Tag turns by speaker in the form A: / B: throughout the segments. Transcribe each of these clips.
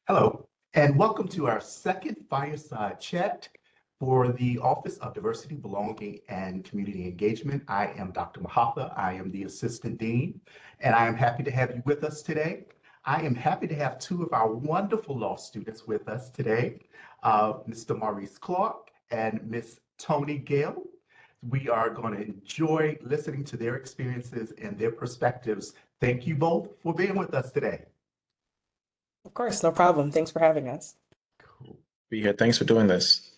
A: Hello, and welcome to our second Fireside Chat for the Office of Diversity, Belonging, and Community Engagement. I am Dr. Mahatha. I am the Assistant Dean, and I am happy to have you with us today. I am happy to have two of our wonderful law students with us today, Mr. Maurice Clarke and Miss Toni Gayle. We are going to enjoy listening to their experiences and their perspectives. Thank you both for being with us today.
B: Of course, no problem. Thanks for having us.
A: Cool.
C: Be here. Thanks for doing this.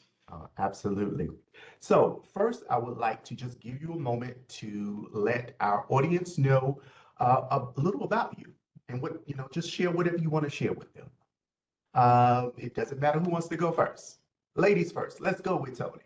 A: Absolutely. So first, I would like to just give you a moment to let our audience know a little about you and just share whatever you want to share with them. It doesn't matter who wants to go first. Ladies first. Let's go with Toni.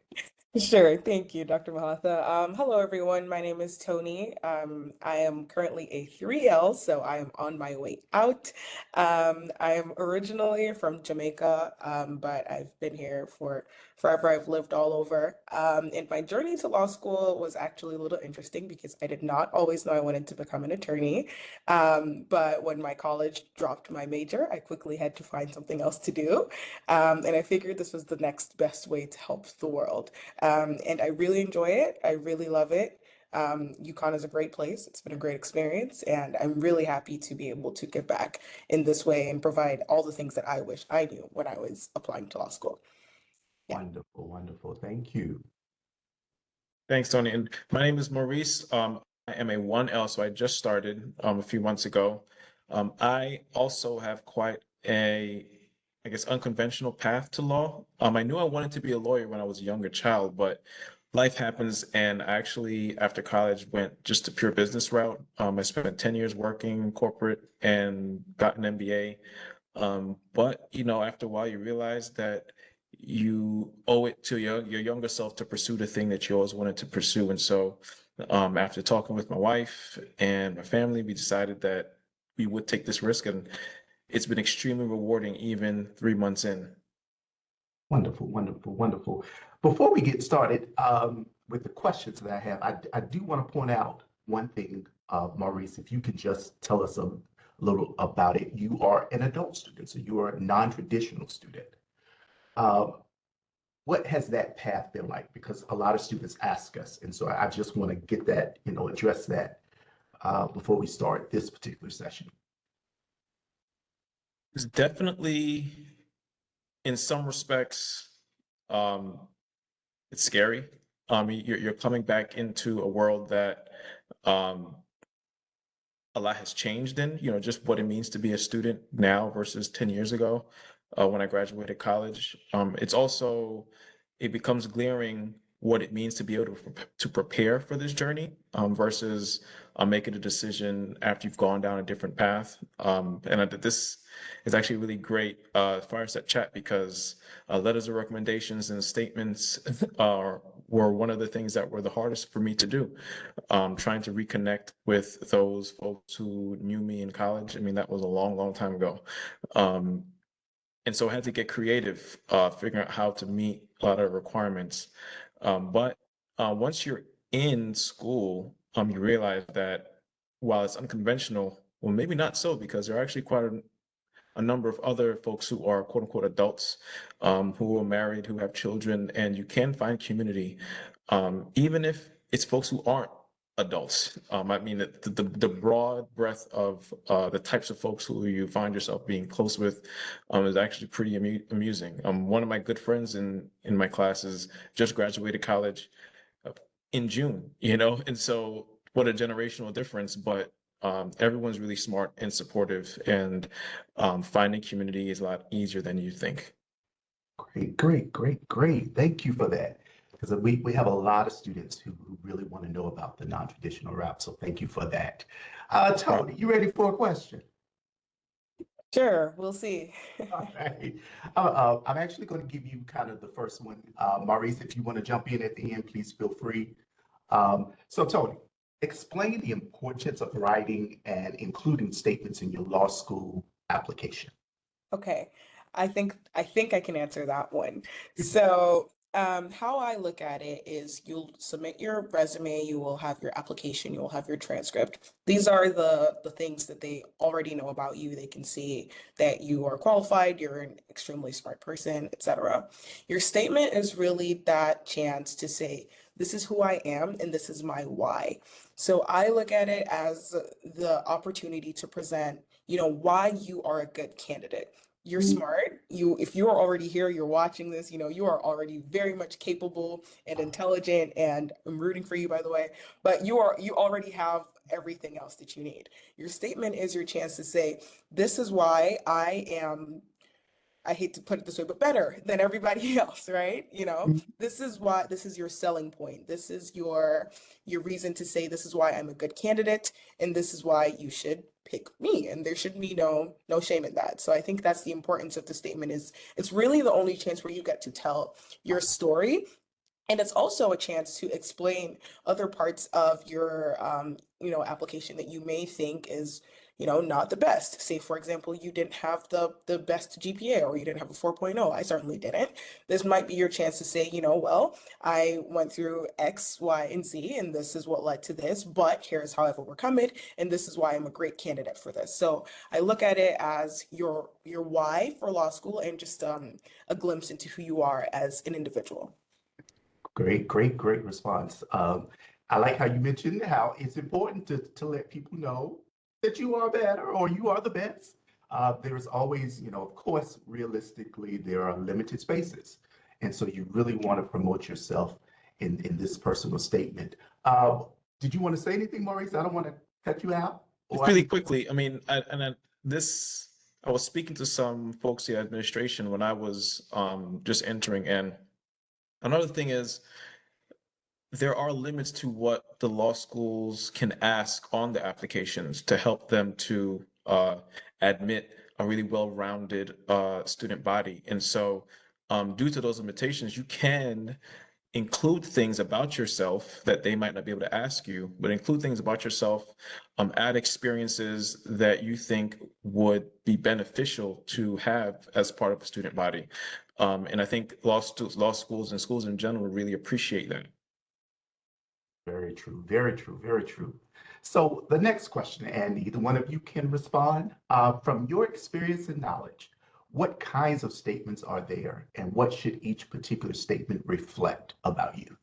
B: Sure. Thank you, Dr. Mahatha. Hello, everyone. My name is Toni. I am currently a 3L, so I am on my way out. I am originally from Jamaica, but I've been here for forever. I've lived all over. And my journey to law school was actually a little interesting because I did not always know I wanted to become an attorney. But when my college dropped my major, I quickly had to find something else to do. And I figured this was the next best way to help the world. And I really enjoy it. I really love it. UConn is a great place. It's been a great experience, and I'm really happy to be able to give back in this way and provide all the things that I wish I knew when I was applying to law school. Yeah.
A: Wonderful, wonderful. Thank you.
C: Thanks, Tony. And my name is Maurice. I am a 1L, so I just started a few months ago. I also have quite a, I guess, unconventional path to law. I knew I wanted to be a lawyer when I was a younger child, but life happens, and I actually, after college, went just a pure business route. I spent 10 years working corporate and got an MBA. But after a while, you realize that you owe it to your younger self to pursue the thing that you always wanted to pursue. And so, after talking with my wife and my family, we decided that we would take this risk, and it's been extremely rewarding, even 3 months in.
A: Wonderful, wonderful, wonderful. Before we get started with the questions that I have, I do want to point out one thing, Maurice, if you could just tell us a little about it. You are an adult student, so you are a non-traditional student. Uh, what has that path been like? Because a lot of students ask us, and so I just want to get that, address that before we start this particular session.
C: It's definitely, in some respects, um, it's scary. You're coming back into a world that um, a lot has changed in, just what it means to be a student now versus 10 years ago when I graduated college. It becomes glaring what it means to be able to prepare for this journey versus making a decision after you've gone down a different path. This is actually really great fireside chat because letters of recommendations and statements were one of the things that were the hardest for me to do. Trying to reconnect with those folks who knew me in college. I mean, that was a long, long time ago. And so I had to get creative, figuring out how to meet a lot of requirements. But once you're in school, you realize that while it's unconventional, well, maybe not so, because there are actually quite a number of other folks who are quote unquote adults, who are married, who have children, and you can find community, even if it's folks who aren't adults. I mean, the broad breadth of the types of folks who you find yourself being close with is actually pretty amusing. One of my good friends in my classes just graduated college in June, and so what a generational difference, but everyone's really smart and supportive, and finding community is a lot easier than you think.
A: Great, great, great, great. Thank you for that. Because we have a lot of students who really want to know about the non-traditional route. So thank you for that. Toni, you ready for a question?
B: Sure, we'll see.
A: All right. I'm actually going to give you kind of the first one. Maurice, if you want to jump in at the end, please feel free. So Toni, explain the importance of writing and including statements in your law school application.
B: Okay. I think I can answer that one. So How I look at it is you'll submit your resume, you will have your application, you will have your transcript. These are the things that they already know about you. They can see that you are qualified, you're an extremely smart person, etc. Your statement is really that chance to say, this is who I am and this is my why. So I look at it as the opportunity to present, why you are a good candidate. You're smart. If you're already here, you're watching this, you are already very much capable and intelligent, and I'm rooting for you, by the way, but you already have everything else that you need. Your statement is your chance to say, this is why I am, I hate to put it this way, but better than everybody else, right? This is why, this is your selling point. This is your reason to say, this is why I'm a good candidate, and this is why you should pick me. And there should be no shame in that. So I think that's the importance of the statement, is it's really the only chance where you get to tell your story. And it's also a chance to explain other parts of your, application that you may think is, not the best. Say, for example, you didn't have the best GPA, or you didn't have a 4.0. I certainly didn't. This might be your chance to say, well, I went through X, Y, and Z, and this is what led to this, but here's how I've overcome it, and this is why I'm a great candidate for this. So I look at it as your why for law school, and just a glimpse into who you are as an individual.
A: Great, great, great response. I like how you mentioned how it's important to let people know that you are better or you are the best. There's always, of course, realistically, there are limited spaces. And so you really want to promote yourself in this personal statement. Did you want to say anything, Maurice? I don't want to cut you out.
C: Just really quickly, I mean, I was speaking to some folks in administration when I was just entering, and another thing is there are limits to what the law schools can ask on the applications to help them to admit a really well-rounded student body. And so, due to those limitations, you can include things about yourself that they might not be able to ask you, but include things about yourself, add experiences that you think would be beneficial to have as part of a student body. And I think law schools and schools in general really appreciate that.
A: Very true, very true, very true. So the next question, and either one of you can respond. From your experience and knowledge, what kinds of statements are there, and what should each particular statement reflect about you?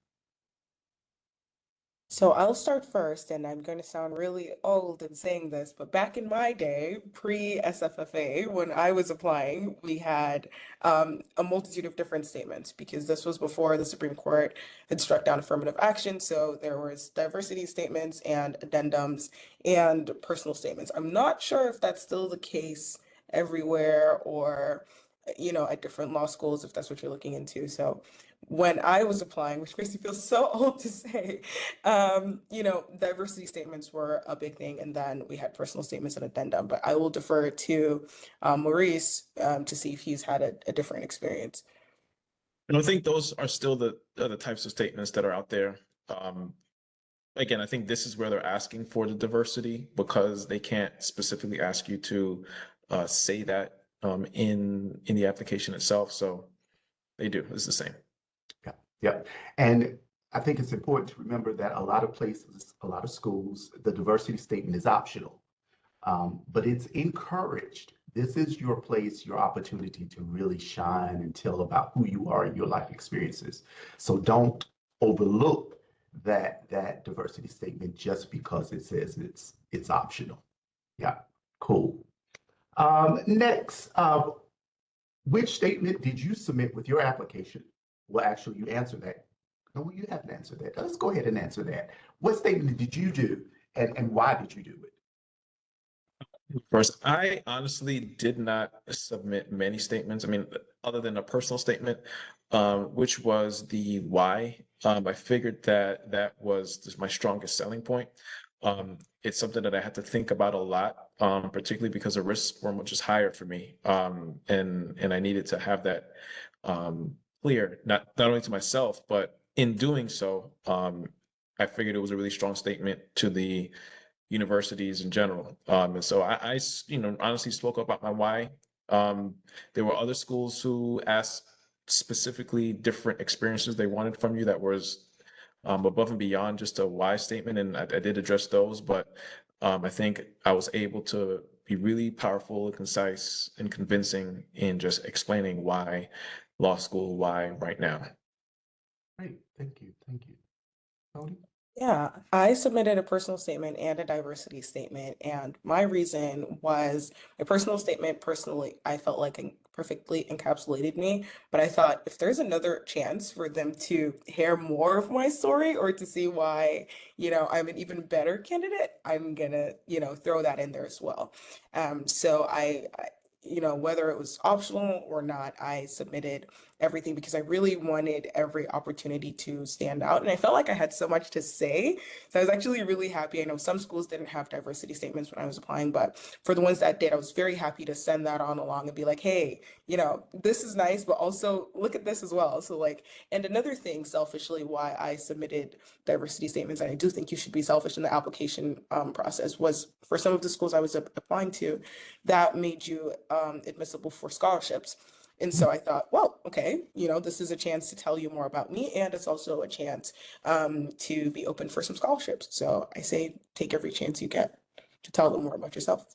B: So I'll start first, and I'm going to sound really old in saying this, but back in my day, pre-SFFA, when I was applying, we had a multitude of different statements, because this was before the Supreme Court had struck down affirmative action. So there was diversity statements and addendums and personal statements. I'm not sure if that's still the case everywhere, or at different law schools, if that's what you're looking into. So when I was applying, which makes me feel so old to say, diversity statements were a big thing, and then we had personal statements and addendum. But I will defer to Maurice to see if he's had a different experience.
C: And I think those are still the types of statements that are out there. Again, I think this is where they're asking for the diversity, because they can't specifically ask you to say that in the application itself. So they do. It's the same.
A: Yeah, yeah. And I think it's important to remember that a lot of places, a lot of schools, the diversity statement is optional, but it's encouraged. This is your place, your opportunity to really shine and tell about who you are and your life experiences. So don't overlook that diversity statement just because it says it's optional. Yeah, cool. Next, which statement did you submit with your application? Well, actually, you answer that. No, you haven't answered that. Let's go ahead and answer that. What statement did you do, and why did you do it?
C: First, I honestly did not submit many statements. I mean, other than a personal statement, which was the why. I figured that that was just my strongest selling point. It's something that I had to think about a lot, particularly because the risks were much higher for me, and I needed to have that clear, not only to myself, but in doing so, I figured it was a really strong statement to the universities in general. And so honestly spoke about my why. There were other schools who asked specifically different experiences they wanted from you that was above and beyond just a why statement, and I did address those, but I think I was able to be really powerful and concise and convincing in just explaining why law school, why right now.
A: Great. Thank you. Thank you. Tony?
B: Yeah, I submitted a personal statement and a diversity statement, and my reason was my personal statement. Personally, I felt like it perfectly encapsulated me, but I thought if there's another chance for them to hear more of my story or to see why, I'm an even better candidate, I'm gonna, throw that in there as well. So whether it was optional or not, I submitted everything because I really wanted every opportunity to stand out. And I felt like I had so much to say. So I was actually really happy. I know some schools didn't have diversity statements when I was applying, but for the ones that did, I was very happy to send that on along and be like, hey, this is nice, but also look at this as well. So like, and another thing, selfishly, why I submitted diversity statements, and I do think you should be selfish in the application process, was for some of the schools I was applying to, that made you admissible for scholarships. And so I thought, well, okay, this is a chance to tell you more about me, and it's also a chance to be open for some scholarships. So I say take every chance you get to tell them more about yourself.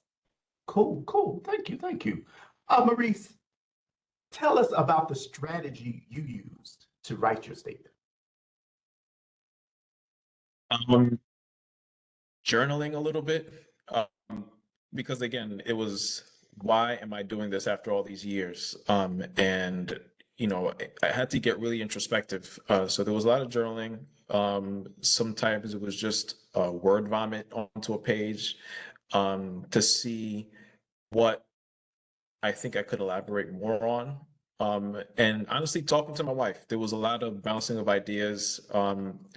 A: Cool, cool. Thank you. Thank you. Maurice, tell us about the strategy you used to write your statement.
C: Um, Journaling a little bit, because again, it was why am I doing this after all these years? And I had to get really introspective. So there was a lot of journaling. Sometimes it was just word vomit onto a page to see what I think I could elaborate more on. And honestly, talking to my wife, there was a lot of bouncing of ideas.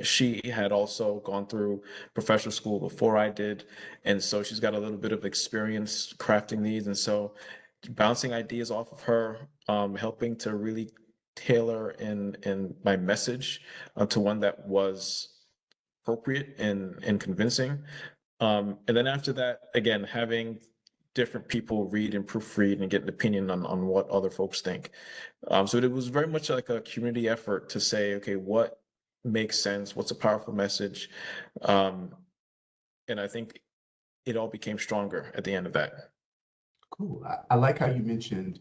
C: She had also gone through professional school before I did, and so she's got a little bit of experience crafting these. And so bouncing ideas off of her, helping to really tailor in my message to one that was appropriate and convincing. And then after that, again, having different people read and proofread and get an opinion on what other folks think. So it was very much like a community effort to say, okay, what makes sense? What's a powerful message? Um, and I think it all became stronger at the end of that.
A: Cool. I like how you mentioned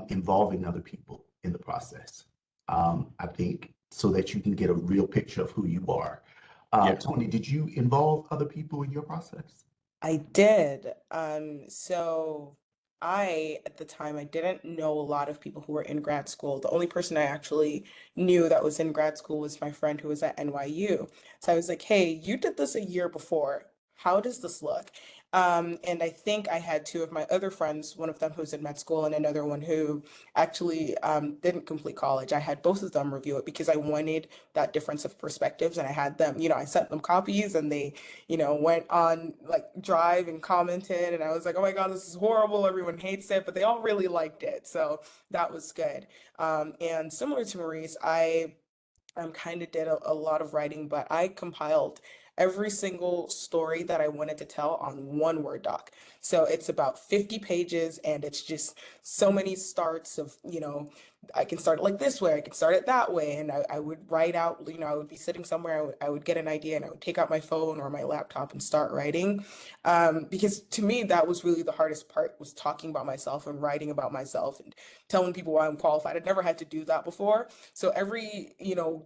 A: involving other people in the process. I think so that you can get a real picture of who you are.
C: Yeah.
A: Tony, did you involve other people in your process?
B: I did. So at the time, I didn't know a lot of people who were in grad school. The only person I actually knew that was in grad school was my friend who was at NYU. So I was like, hey, you did this a year before. How does this look? And I think I had two of my other friends, one of them who's in med school and another one who actually didn't complete college. I had both of them review it because I wanted that difference of perspectives, and I had them, I sent them copies and they went on like Drive and commented, and I was like, oh my God, this is horrible. Everyone hates it, but they all really liked it. So that was good. And similar to Maurice, I kind of did a lot of writing, but I compiled every single story that I wanted to tell on one Word doc. So it's about 50 pages, and it's just so many starts of, I can start it like this way, I can start it that way. And I would write out, I would be sitting somewhere, I would get an idea and I would take out my phone or my laptop and start writing. Because to me, that was really the hardest part, was talking about myself and writing about myself and telling people why I'm qualified. I'd never had to do that before. So every,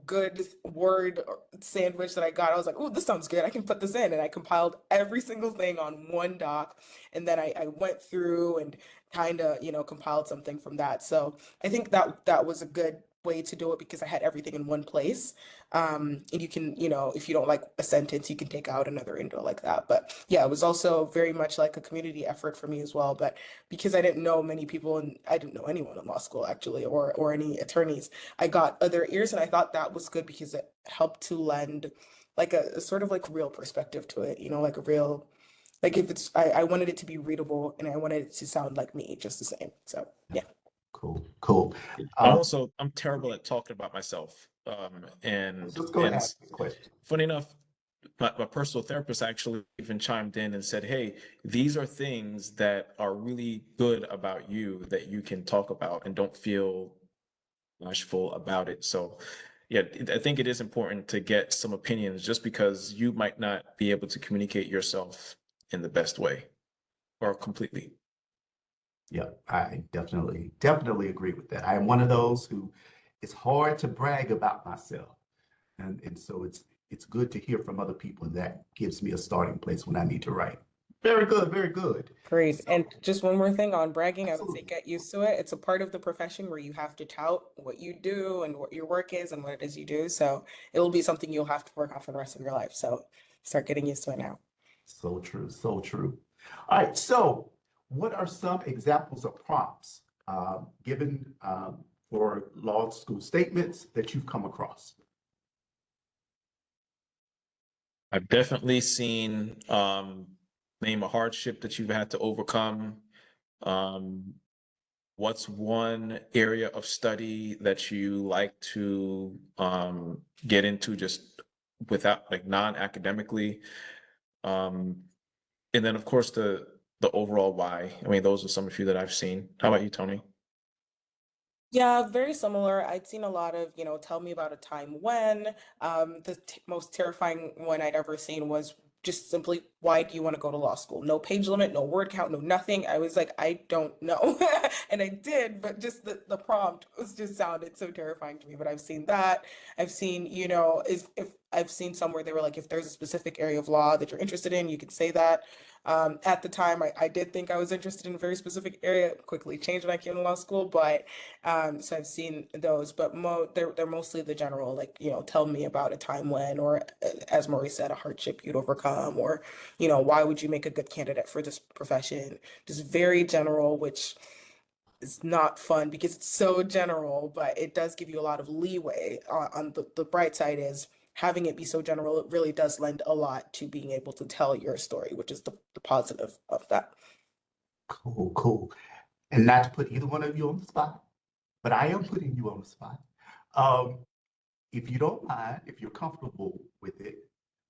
B: good word sandwich that I got, I was like, oh, this sounds good. I can put this in. And I compiled every single thing on one doc. And then I went through and kind of, compiled something from that. So I think that was a good way to do it because I had everything in one place. And you can, if you don't like a sentence, you can take out another into like that. But yeah, it was also very much like a community effort for me as well. But because I didn't know many people and I didn't know anyone in law school actually, or any attorneys, I got other ears, and I thought that was good because it helped to lend like a sort of like real perspective to it, like a real, like if it's, I wanted it to be readable and I wanted it to sound like me just the same. So yeah.
A: Cool, cool.
C: I'm terrible at talking about myself.
A: I was just going to ask this question.
C: Funny enough, my personal therapist actually even chimed in and said, hey, these are things that are really good about you that you can talk about and don't feel bashful about it. So yeah, I think it is important to get some opinions just because you might not be able to communicate yourself in the best way or completely.
A: Yeah, I definitely agree with that. I am one of those who it's hard to brag about myself. And so it's good to hear from other people, and that gives me a starting place when I need to write. Very good, very good.
B: Great.
A: So
B: And just one more thing on bragging, I would say
A: absolutely.
B: get used to it. It's a part of the profession where you have to tout what you do and what your work is and what it is you do. So it'll be something you'll have to work on for the rest of your life. So start getting used to it now.
A: So true, so true. All right, so what are some examples of prompts given for law school statements that you've come across?
C: I've definitely seen name a hardship that you've had to overcome. Um, what's one area of study that you like to get into just without like non-academically? Um, and then of course the overall why. I mean, those are some of you that I've seen. How about you, Tony?
B: Yeah, very similar. I'd seen a lot of, tell me about a time when. The t most terrifying one I'd ever seen was just simply, why do you want to go to law school? No page limit, no word count, no nothing. I was like, I don't know. And I did, but just the prompt was just sounded so terrifying to me. But I've seen that. I've seen, if I've seen somewhere they were like, if there's a specific area of law that you're interested in, you can say that. At the time, I did think I was interested in a very specific area, quickly changed when I came to law school, but so I've seen those, but they're mostly the general, like, tell me about a time when, or as Maurice said, a hardship you'd overcome, or, why would you make a good candidate for this profession? Just very general, which is not fun because it's so general, but it does give you a lot of leeway. On the bright side is having it be so general, it really does lend a lot to being able to tell your story, which is the positive of that.
A: Cool, cool. And not to put either one of you on the spot, but I am putting you on the spot. Um, if you don't mind, if you're comfortable with it,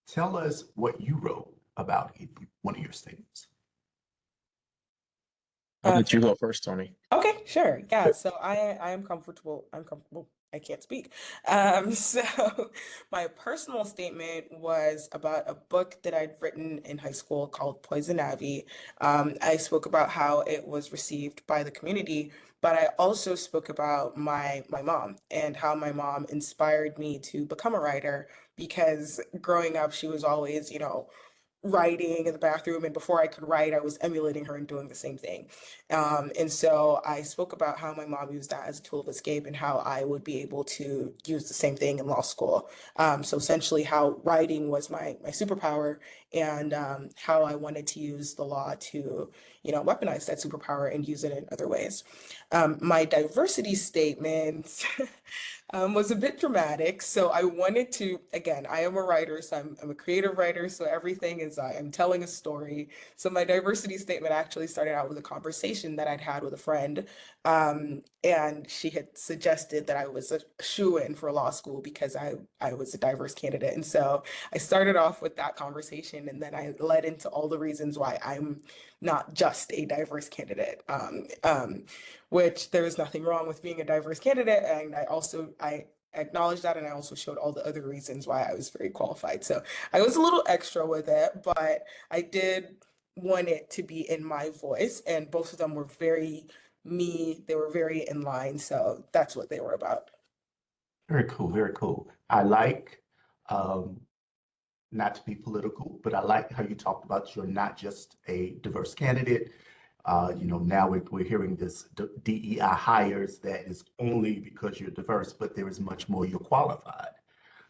A: tell us what you wrote about one of your statements.
C: I'll
B: Um,
C: let you go first, Tony.
B: Okay, sure. Yeah, so I am comfortable. I'm comfortable. I can't speak. So my personal statement was about a book that I'd written in high school called Poison Ivy. I spoke about how it was received by the community, but I also spoke about my mom and how my mom inspired me to become a writer because growing up, she was always, writing in the bathroom, and before I could write, I was emulating her and doing the same thing. And so I spoke about how my mom used that as a tool of escape and how I would be able to use the same thing in law school. So essentially how writing was my superpower, and how I wanted to use the law to, weaponize that superpower and use it in other ways. My diversity statement was a bit dramatic. So I wanted to, again, I am a writer, so I'm a creative writer, so everything is, I'm telling a story. So my diversity statement actually started out with a conversation that I'd had with a friend. And she had suggested that I was a shoo-in for law school because I was a diverse candidate. And so I started off with that conversation, and then I led into all the reasons why I'm not just a diverse candidate. Which there is nothing wrong with being a diverse candidate. And I acknowledged that, and I also showed all the other reasons why I was very qualified. So I was a little extra with it, but I did want it to be in my voice, and both of them were very me. They were very in line. So that's what they were about.
A: Very cool, very cool. I like, um, not to be political, but I like how you talked about you're not just a diverse candidate. Now we're hearing this DEI hires that is only because you're diverse, but there is much more you're qualified.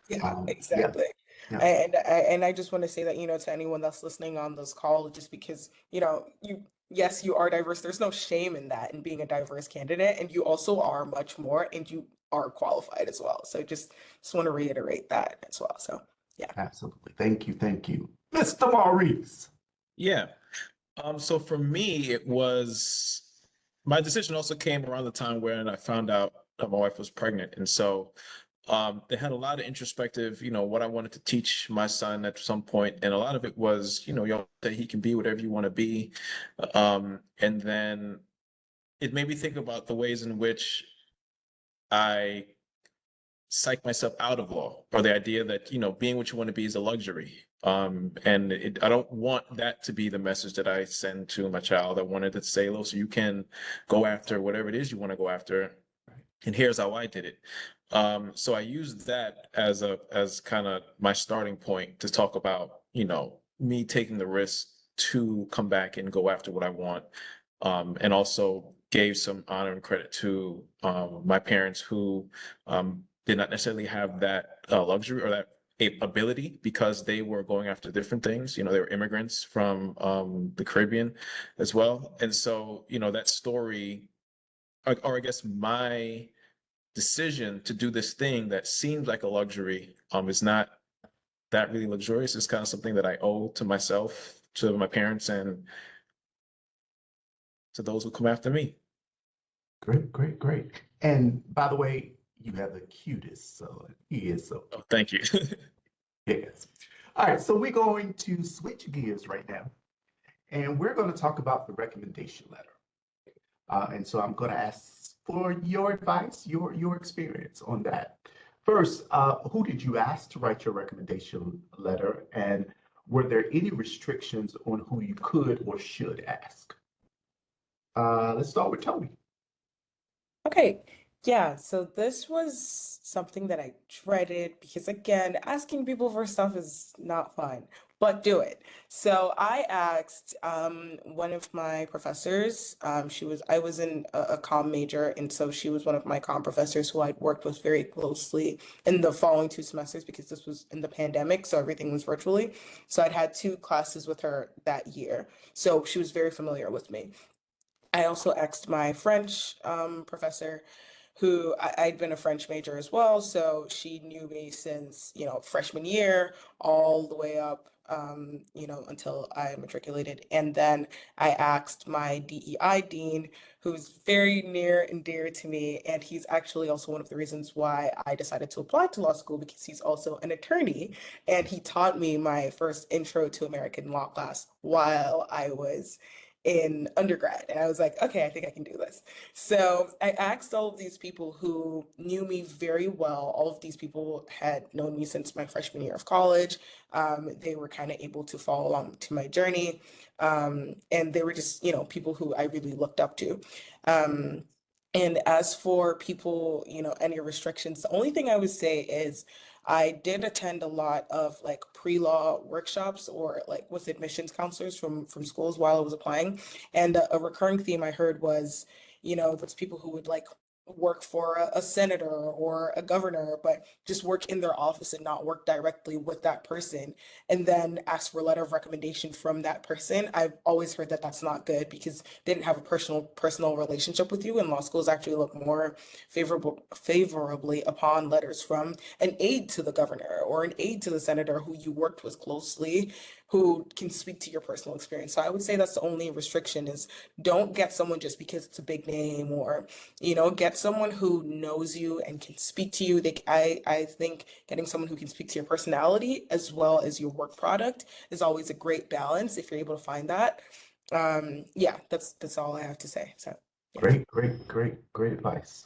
B: Yeah,
A: Yeah,
B: exactly.
A: yeah,
B: And I just want to say that, to anyone that's listening on this call, just because, yes, you are diverse. There's no shame in that, in being a diverse candidate, and you also are much more, and you are qualified as well. So just want to reiterate that as well. So yeah.
A: absolutely. Thank you, thank you. Mr. Maurice.
C: Yeah. So for me, it was my decision also came around the time when I found out that my wife was pregnant. And so they had a lot of introspective, what I wanted to teach my son at some point. And a lot of it was, that he can be whatever you want to be. And then it made me think about the ways in which I psych myself out of law, or the idea that, being what you want to be is a luxury. And I don't want that to be the message that I send to my child. I wanted to say, listen, you can go after whatever it is you want to go after, and here's how I did it. So I used that as kind of my starting point to talk about, me taking the risk to come back and go after what I want. And also gave some honor and credit to my parents who did not necessarily have that luxury or that ability, because they were going after different things. They were immigrants from the Caribbean as well. And so, that story, or I guess my decision to do this thing that seems like a luxury is not that really luxurious. It's kind of something that I owe to myself, to my parents, and to those who come after me.
A: Great, great, great. And by the way, you have the cutest son. He is so
C: Oh, thank you.
A: cute. Yes. All right, so we're going to switch gears right now, and we're going to talk about the recommendation letter. And so I'm going to ask for your advice, your experience on that. First, who did you ask to write your recommendation letter, and were there any restrictions on who you could or should ask? Let's start with Tony.
B: Okay, yeah, so this was something that I dreaded because, again, asking people for stuff is not fun, but do it. So I asked one of my professors. I was in a comm major, and so she was one of my comm professors who I'd worked with very closely in the following 2 semesters because this was in the pandemic, so everything was virtually. So I'd had 2 classes with her that year, so she was very familiar with me. I also asked my French professor, who I'd been a French major as well, so she knew me since, freshman year all the way up, until I matriculated. And then I asked my DEI dean, who's very near and dear to me, and he's actually also one of the reasons why I decided to apply to law school because he's also an attorney, and he taught me my first intro to American law class while I was in undergrad. And I was like, okay, I think I can do this. So I asked all of these people who knew me very well. All of these people had known me since my freshman year of college. They were kind of able to follow along to my journey. And they were just, people who I really looked up to. And as for people, any restrictions, the only thing I would say is I did attend a lot of like pre-law workshops or like with admissions counselors from schools while I was applying. And a recurring theme I heard was, those people who would like work for a senator or a governor, but just work in their office and not work directly with that person, and then ask for a letter of recommendation from that person. I've always heard that that's not good because they didn't have a personal relationship with you, and law schools actually look more favorably upon letters from an aide to the governor or an aide to the senator who you worked with closely, who can speak to your personal experience. So I would say that's the only restriction is don't get someone just because it's a big name, or get someone who knows you and can speak to you. I think getting someone who can speak to your personality as well as your work product is always a great balance if you're able to find that. Yeah, that's all I have to say. So yeah.
A: Great, great, great, great advice.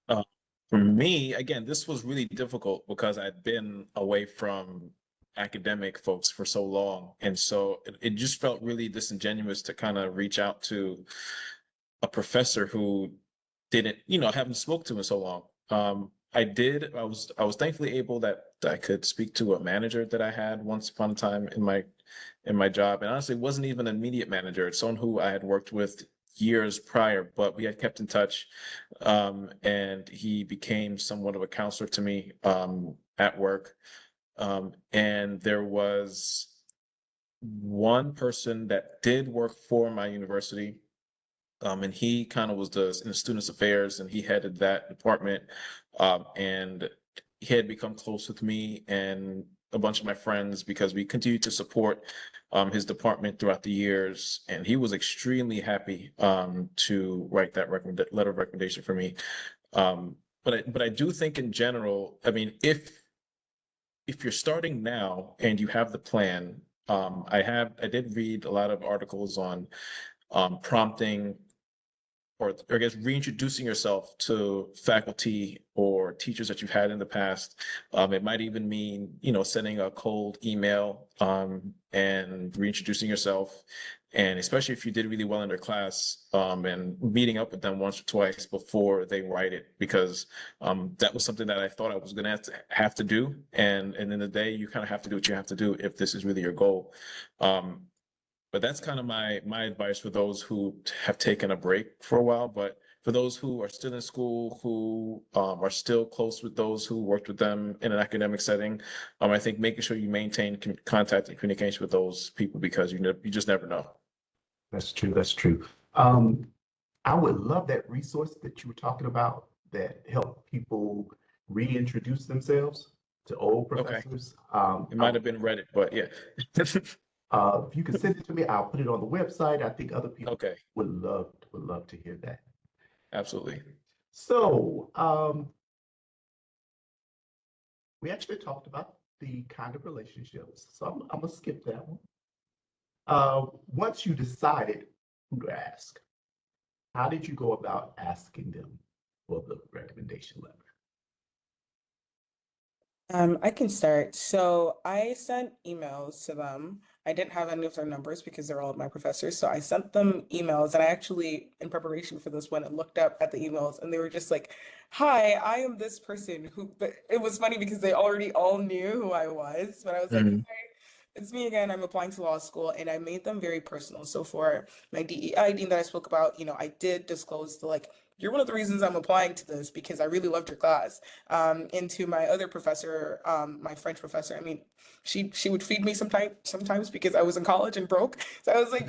C: Uh, for me, again, this was really difficult because I'd been away from academic folks for so long. And so it just felt really disingenuous to kind of reach out to a professor who didn't, haven't spoke to in so long. I was thankfully able that I could speak to a manager that I had once upon a time in my job. And honestly, it wasn't even an immediate manager. It's someone who I had worked with years prior, but we had kept in touch. And he became somewhat of a counselor to me at work. And there was one person that did work for my university, and he kind of was in the students affairs, and he headed that department. And he had become close with me and a bunch of my friends because we continued to support his department throughout the years. And he was extremely happy to write that letter of recommendation for me. But I do think in general, I mean, if you're starting now and you have the plan, I did read a lot of articles on prompting or I guess reintroducing yourself to faculty or teachers that you've had in the past. It might even mean, sending a cold email and reintroducing yourself. And especially if you did really well in their class, and meeting up with them once or twice before they write it, because that was something that I thought I was going to have to do. And in the day, you kind of have to do what you have to do if this is really your goal. But that's kind of my advice for those who have taken a break for a while. But for those who are still in school, who are still close with those who worked with them in an academic setting, I think making sure you maintain contact and communication with those people, because you just never know.
A: That's true. That's true. Um, I would love that resource that you were talking about that help people reintroduce themselves to old
C: Okay.
A: professors.
C: It might have been Reddit, but yeah.
A: If you can send it to me, I'll put it on the website. I think other people
C: Okay,
A: would love to hear that.
C: absolutely.
A: So, we actually talked about the kind of relationships. So I'm gonna skip that one. Once you decided who to ask, how did you go about asking them for the recommendation letter?
B: I can start. So I sent emails to them. I didn't have any of their numbers because they're all of my professors. So I sent them emails, and I actually, in preparation for this one, I looked up at the emails, and they were just like, "Hi, I am this person who." But it was funny because they already all knew who I was. But I was like,
C: Mhm.
B: "Hi, it's me again. I'm applying to law school," and I made them very personal. So for my DEI dean that I spoke about, I did disclose the like. You're one of the reasons I'm applying to this because I really loved your class. Into my other professor, my French professor. I mean, she would feed me sometimes because I was in college and broke. So I was like,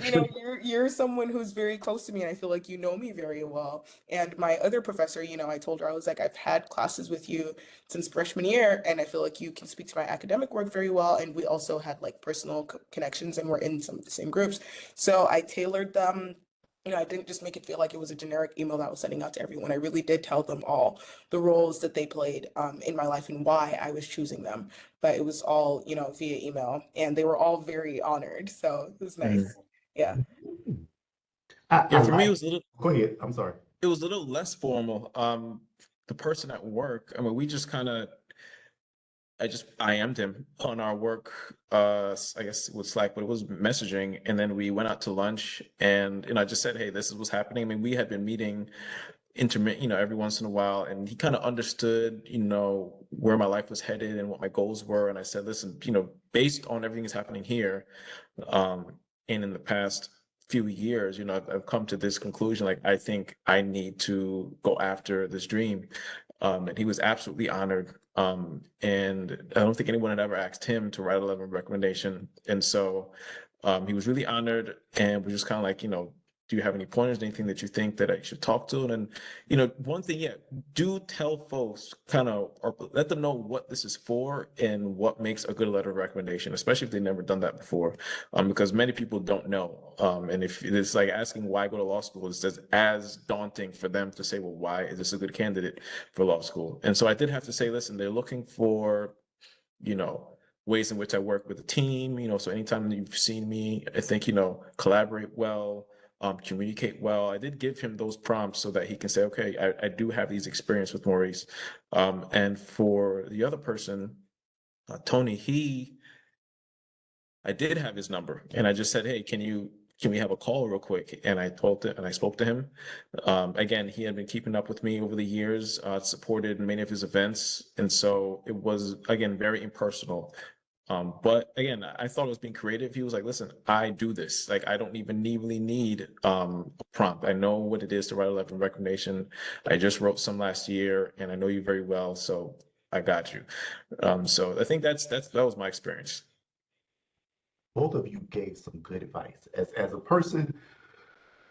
B: you're someone who's very close to me, and I feel like you know me very well. And my other professor, I told her I was like, I've had classes with you since freshman year, and I feel like you can speak to my academic work very well. And we also had like personal connections, and we're in some of the same groups. So I tailored them. I didn't just make it feel like it was a generic email that I was sending out to everyone. I really did tell them all the roles that they played in my life and why I was choosing them. But it was all, via email, and they were all very honored. So it was
C: Mhm.
B: nice. Yeah.
A: I
C: Yeah, for me,
A: like, go ahead. I'm sorry.
C: it was a little less formal. The person at work, I mean, we just kind of, I just IM'd him on our work, I guess with Slack, but it was messaging. And then we went out to lunch, and, I just said, hey, this is what's happening. I mean, we had been meeting intermittent, every once in a while, and he kind of understood, where my life was headed and what my goals were. And I said, listen, based on everything that's happening here, um, and in the past few years, I've come to this conclusion, like, I think I need to go after this dream. And he was absolutely honored. And I don't think anyone had ever asked him to write a letter of recommendation. And so he was really honored, and we're just kind of like, do you have any pointers, anything that you think that I should talk to? And then, one thing, yeah, do tell folks kind of, or let them know what this is for and what makes a good letter of recommendation, especially if they've never done that before, because many people don't know. And if it's like asking why go to law school, it's just as daunting for them to say, well, why is this a good candidate for law school? And so I did have to say, listen, they're looking for, you know, ways in which I work with a team, so anytime that you've seen me, I think, collaborate well, communicate well. I did give him those prompts so that he can say, okay, I do have these experience with Maurice. And for the other person, Tony, I did have his number, and I just said, hey, can we have a call real quick? And I spoke to him. Again, he had been keeping up with me over the years, supported many of his events. And so it was, again, very impersonal. But again, I thought it was being creative. He was like, listen, I do this. Like, I don't even really need a prompt. I know what it is to write a letter of recommendation. I just wrote some last year, and I know you very well, so I got you. So I think that was my experience.
A: Both of you gave some good advice. As a person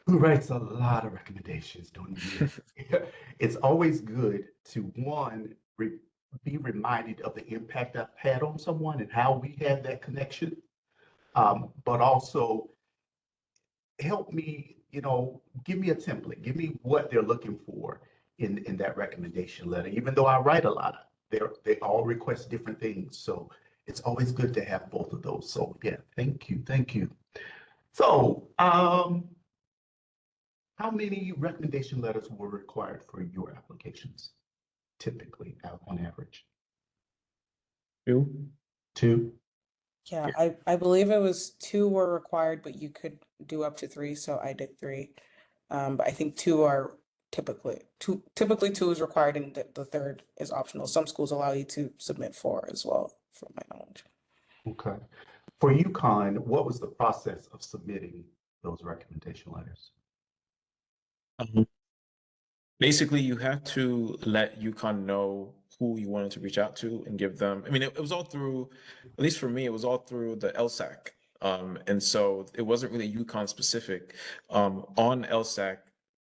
A: who writes a lot of recommendations during the year, it's always good to one, be reminded of the impact I've had on someone and how we had that connection, but also help me, give me a template, give me what they're looking for in that recommendation letter. Even though I write a lot, they all request different things. So it's always good to have both of those. So yeah, thank you. So how How many recommendation letters were required for your applications, typically, on average?
C: You?
A: Two?
B: Yeah, I believe it was two were required, but you could do up to three, so I did three. But I think two are typically two is required and the third is optional. Some schools allow you to submit four as well, from my knowledge.
A: Okay. For UConn, what was the process of submitting those recommendation letters?
C: Um, Basically, you have to let UConn know who you wanted to reach out to and give them. I mean, it was all through, at least for me, it was all through the LSAC. And so it wasn't really UConn specific. On LSAC,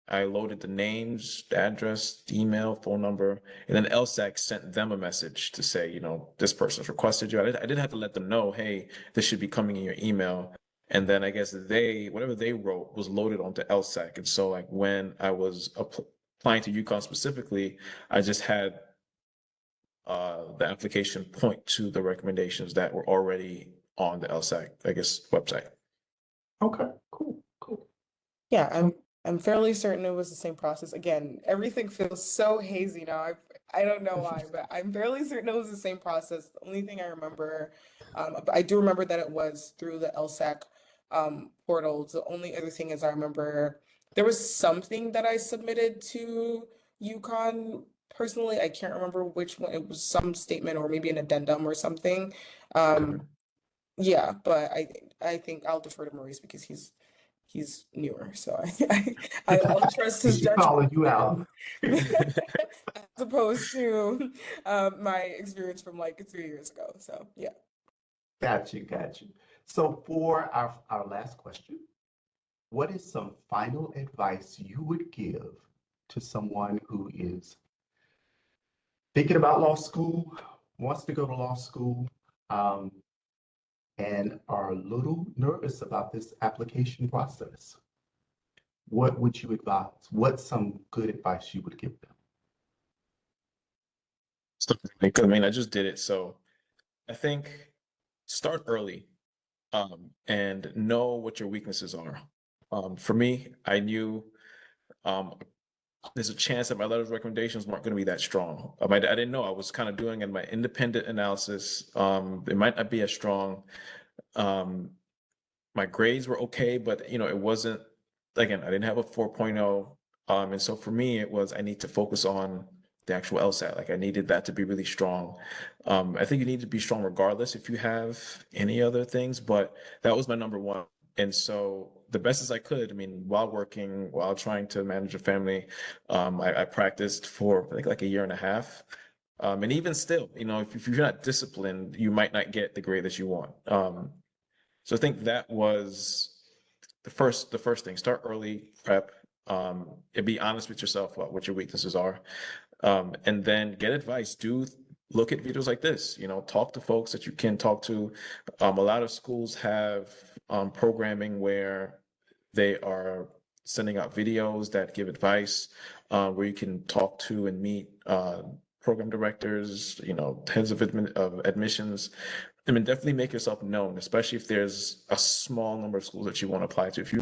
C: I loaded the names, the address, the email, phone number, and then LSAC sent them a message to say, this person's requested you. I did have to let them know, hey, this should be coming in your email. And then I guess whatever they wrote was loaded onto LSAC. And so like when I was applying to UConn specifically, I just had the application point to the recommendations that were already on the LSAC, I guess, website.
A: Okay, cool, cool.
B: Yeah,
A: So,
B: I'm fairly certain it was the same process. Again, everything feels so hazy now. I don't know why, but I'm fairly certain it was the same process. The only thing I remember, but I do remember that it was through the LSAC portal. The only other thing is I remember there was something that I submitted to UConn personally. I can't remember which one. It was some statement or maybe an addendum or something.
A: okay.
B: Yeah, but I think I'll defer to Maurice because he's newer, so I'll trust his
A: She calling
B: judgment
A: you out.
B: as opposed to my experience from like 3 years ago. So yeah.
A: Got you, got you. So for our last question, what is some final advice you would give to someone who is thinking about law school, wants to go to law school, um, and are a little nervous about this application process? What would you advise? What's some good advice you would give them?
C: So, I mean, I just did it. So I think start early, and know what your weaknesses are. For me, I knew um, there's a chance that my letter of recommendations weren't going to be that strong. I didn't know. I was kind of doing in my independent analysis. It might not be as strong. Um, my grades were okay, but it wasn't, again, I didn't have a 4.0. And so for me, it was, I need to focus on the actual LSAT. Like I needed that to be really strong. I think you need to be strong regardless if you have any other things, but that was my number one. And so the best as I could, I mean, while working, while trying to manage a family, I practiced for I think like a year and a half. And even still, if you're not disciplined, you might not get the grade that you want. So I think that was the first thing. Start early, prep, and be honest with yourself about what your weaknesses are. And then get advice. Look at videos like this, talk to folks that you can talk to. A lot of schools have programming where they are sending out videos that give advice, where you can talk to and meet program directors, heads of admissions. I mean, definitely make yourself known, especially if there's a small number of schools that you want to apply to. If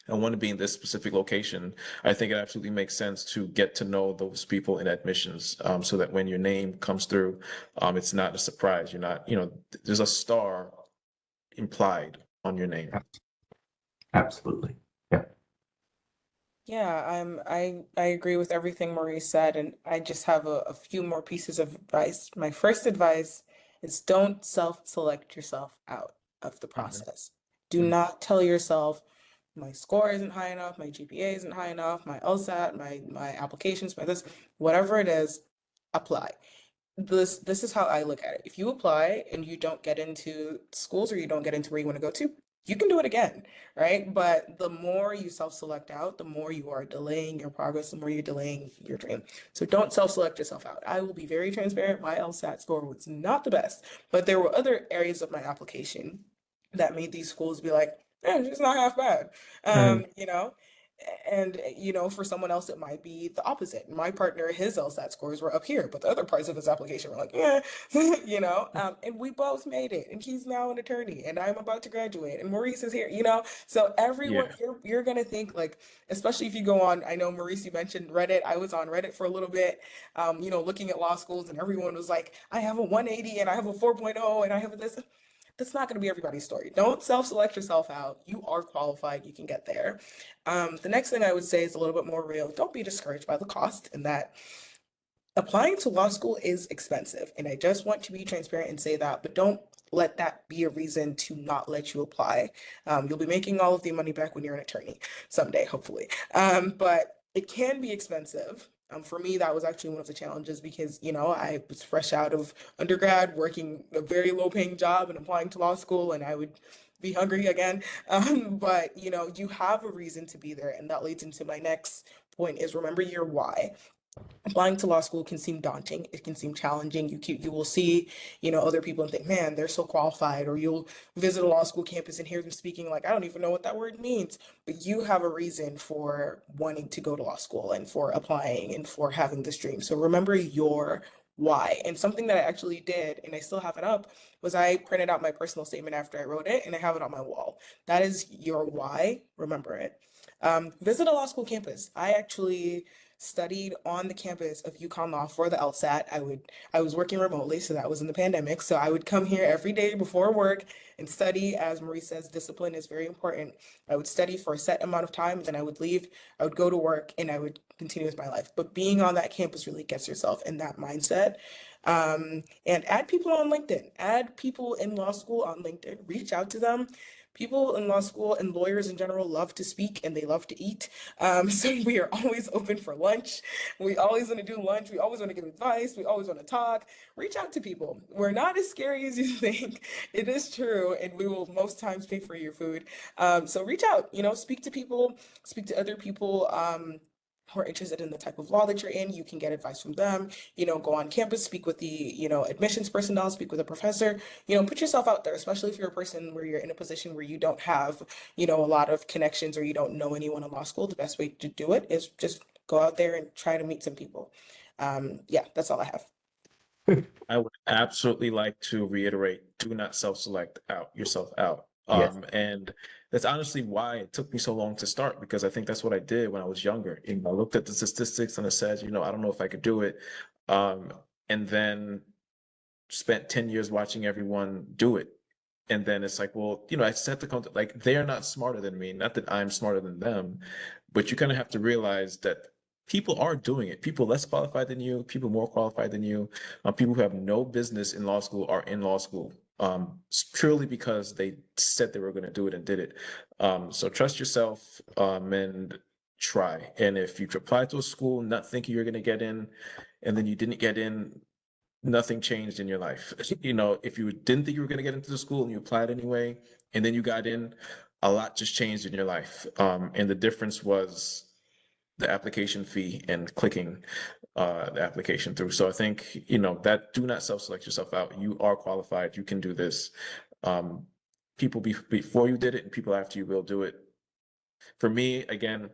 C: I want to be in this specific location, I think it absolutely makes sense to get to know those people in admissions, so that when your name comes through, it's not a surprise. You're not, there's a star implied on your name.
A: Absolutely. Yeah.
B: Yeah, I agree with everything Maurice said, and I just have a few more pieces of advice. My first advice is don't self-select yourself out of the
A: Mhm.
B: process. Do
A: Mhm.
B: not tell yourself my score isn't high enough, my GPA isn't high enough, my LSAT, my applications, my this, whatever it is, apply. This is how I look at it. If you apply and you don't get into schools or you don't get into where you want to go to, you can do it again, right? But the more you self-select out, the more you are delaying your progress, the more you're delaying your dream. So don't self-select yourself out. I will be very transparent. My LSAT score was not the best, but there were other areas of my application that made these schools be like, it's not half bad.
A: Mhm.
B: You know? And, for someone else, it might be the opposite. My partner, his LSAT scores were up here, but the other parts of his application were like, yeah, and we both made it. And he's now an attorney, and I'm about to graduate, and Maurice is here, So everyone,
C: Yeah.
B: you're going to think like, especially if you go on, I know Maurice, you mentioned Reddit. I was on Reddit for a little bit, looking at law schools, and everyone was like, I have a 180 and I have a 4.0 and I have a this. That's not going to be everybody's story. Don't self-select yourself out. You are qualified. You can get there. The next thing I would say is a little bit more real. Don't be discouraged by the cost, and that applying to law school is expensive. And I just want to be transparent and say that, but don't let that be a reason to not let you apply. You'll be making all of the money back when you're an attorney someday, hopefully. But it can be expensive. For me, that was actually one of the challenges because, I was fresh out of undergrad, working a very low paying job and applying to law school, and I would be hungry again. But, you have a reason to be there. And that leads into my next point is remember your why. Applying to law school can seem daunting. It can seem challenging. You will see, other people and think, man, they're so qualified. Or you'll visit a law school campus and hear them speaking like, I don't even know what that word means. But you have a reason for wanting to go to law school and for applying and for having this dream. So remember your why. And something that I actually did, and I still have it up, was I printed out my personal statement after I wrote it and I have it on my wall. That is your why. Remember it. Visit a law school campus. I actually studied on the campus of UConn Law for the LSAT. I was working remotely, so that was in the pandemic. So I would come here every day before work and study. As Marie says, discipline is very important. I would study for a set amount of time, then I would leave, I would go to work, and I would continue with my life. But being on that campus really gets yourself in that mindset. And add people on LinkedIn, add people in law school on LinkedIn, reach out to them. People in law school and lawyers in general love to speak and they love to eat. So we are always open for lunch. We always want to do lunch. We always want to give advice. We always want to talk. Reach out to people. We're not as scary as you think. It is true. And we will most times pay for your food. So reach out, speak to people, speak to other people. Who are interested in the type of law that you're in, you can get advice from them, go on campus, speak with the, admissions personnel, speak with a professor, put yourself out there, especially if you're a person where you're in a position where you don't have, a lot of connections or you don't know anyone in law school. The best way to do it is just go out there and try to meet some people. Yeah, that's all I have.
C: I would absolutely like to reiterate, do not self-select out yourself out.
A: Yes.
C: And that's honestly why it took me so long to start, because I think that's what I did when I was younger. I looked at the statistics and it says, I don't know if I could do it. And then spent 10 years watching everyone do it. And then it's like, well, I set the concept, like they are not smarter than me. Not that I'm smarter than them, but you kind of have to realize that people are doing it. People less qualified than you, people more qualified than you, people who have no business in law school are in law school, purely because they said they were going to do it and did it. So trust yourself, and try. And if you apply to a school not thinking you're going to get in, and then you didn't get in, nothing changed in your life. If you didn't think you were going to get into the school and you applied anyway, and then you got in, a lot just changed in your life. And the difference was the application fee and clicking the application through. So I think, that do not self-select yourself out. You are qualified. You can do this. People before you did it and people after you will do it. For me, again,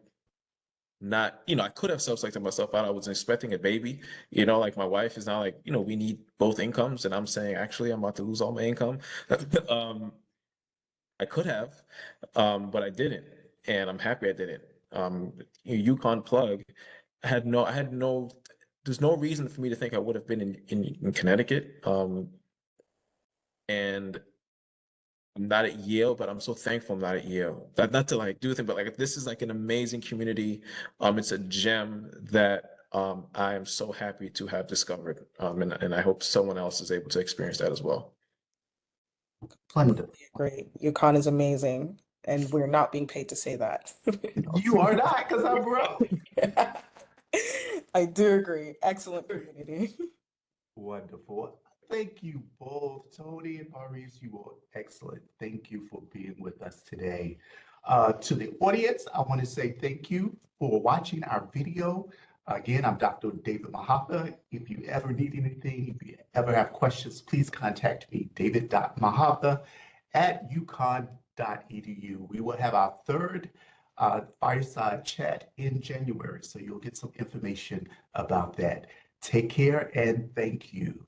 C: not, I could have self-selected myself out. I was expecting a baby, like my wife is now like, we need both incomes. And I'm saying, actually, I'm about to lose all my income. I could have, but I didn't. And I'm happy I didn't. UConn plug, I had no, there's no reason for me to think I would have been in Connecticut. And I'm not at Yale, but I'm so thankful I'm not at Yale. Not to like do the thing, but like this is like an amazing community. It's a gem that I am so happy to have discovered. And I hope someone else is able to experience that as well.
A: Wonderful.
B: Great. UConn is amazing. And we're not being paid to say that.
A: You are not, because I'm broke.
B: I do agree. Excellent community.
A: Wonderful. Thank you both, Toni and Maurice. You were excellent. Thank you for being with us today. To the audience, I want to say thank you for watching our video. Again, I'm Dr. David Mahatha. If you ever need anything, if you ever have questions, please contact me, david.mahatha@uconn.edu. We will have our third fireside chat in January. So you'll get some information about that. Take care and thank you.